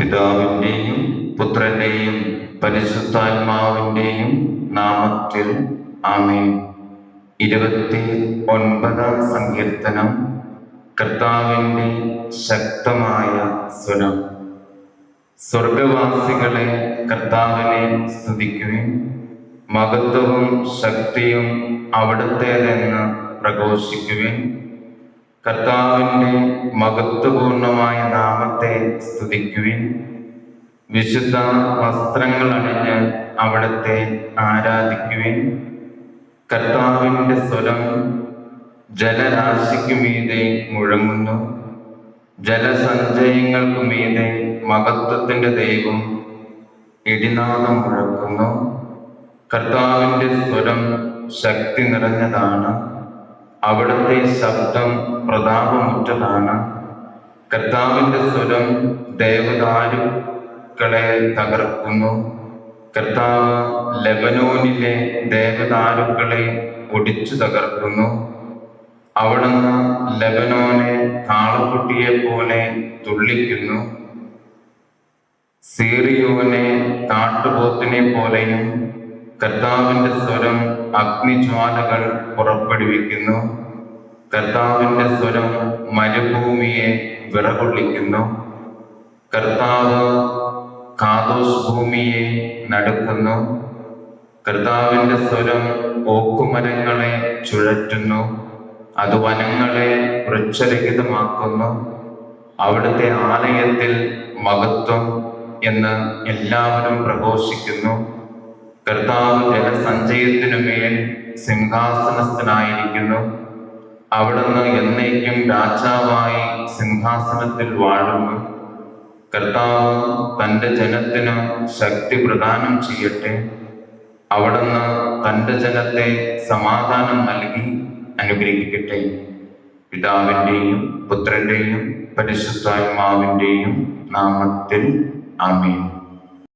പിതാവിൻ്റെയും പുത്രൻ്റെയും പരിശുദ്ധാത്മാവിൻ്റെയും നാമത്തിൽ ആമേൻ. 29-ാം സങ്കീർത്തനം. കർത്താവിൻ്റെ ശക്തമായ സ്വരം. സ്വർഗവാസികളെ കർത്താവിനെ സ്തുതിക്കുവിൻ. മഹത്വവും ശക്തിയും അവിടുത്തേതെന്ന് പ്രഘോഷിക്കുവിൻ. കർത്താവിൻ്റെ മഹത്വപൂർണമായ നാമത്തെ സ്തുതിക്കുവിൻ. വിശുദ്ധ വസ്ത്രങ്ങൾ അണിഞ്ഞ് അവിടുത്തെ ആരാധിക്കുവിൻ. കർത്താവിൻ്റെ സ്വരം ജലരാശിക്കു മീതെ മുഴങ്ങുന്നു. ജലസഞ്ചയങ്ങൾക്കു മീതെ മഹത്വത്തിൻ്റെ ദൈവം ഇടിനാദം മുഴക്കുന്നു. കർത്താവിൻ്റെ സ്വരം ശക്തി നിറഞ്ഞതാണ്. അവിടുത്തെ ശബ്ദം പ്രതാപമുറ്റതാണ്. കർത്താവിൻ്റെ സ്വരം ദേവദാരുക്കളെ തകർക്കുന്നു. കർത്താവ് ലെബനോനിലെ ദേവദാരുക്കളെ ഒടിച്ചു തകർക്കുന്നു. അവിടുന്ന് ലെബനോനെ കാളക്കുട്ടിയെ പോലെ തുള്ളിക്കുന്നു. സീറിയോനെ കാട്ടുപോത്തിനെ പോലെയും. കർത്താവിൻ്റെ സ്വരം അഗ്നിജ്വാലകൾ പുറപ്പെടുവിക്കുന്നു. കർത്താവിൻ്റെ സ്വരം മരുഭൂമിയെ വിറകൊള്ളിക്കുന്നു. കർത്താവ് കാദോശ് ഭൂമിയെ നടുക്കുന്നു. കർത്താവിൻ്റെ സ്വരം ഓക്കുമരങ്ങളെ ചുഴറ്റുന്നു. അത് വനങ്ങളെ വൃക്ഷരഹിതമാക്കുന്നു. അവിടുത്തെ ആലയത്തിൽ മഹത്വം എന്ന് എല്ലാവരും പ്രഘോഷിക്കുന്നു. കർത്താവ് ജലസഞ്ചയത്തിനുമേൽ സിംഹാസനസ്ഥനായിരിക്കുന്നു. അവിടുന്ന് എന്നേക്കും രാജാവായി സിംഹാസനത്തിൽ വാഴുന്നു. കർത്താവ് തൻ്റെ ജനത്തിന് ശക്തി പ്രദാനം ചെയ്യട്ടെ. അവിടുന്ന് തൻ്റെ ജനത്തെ സമാധാനം നൽകി അനുഗ്രഹിക്കട്ടെ. പിതാവിൻ്റെയും പുത്രൻ്റെയും പരിശുദ്ധാത്മാവിൻ്റെയും നാമത്തിൽ ആമേൻ.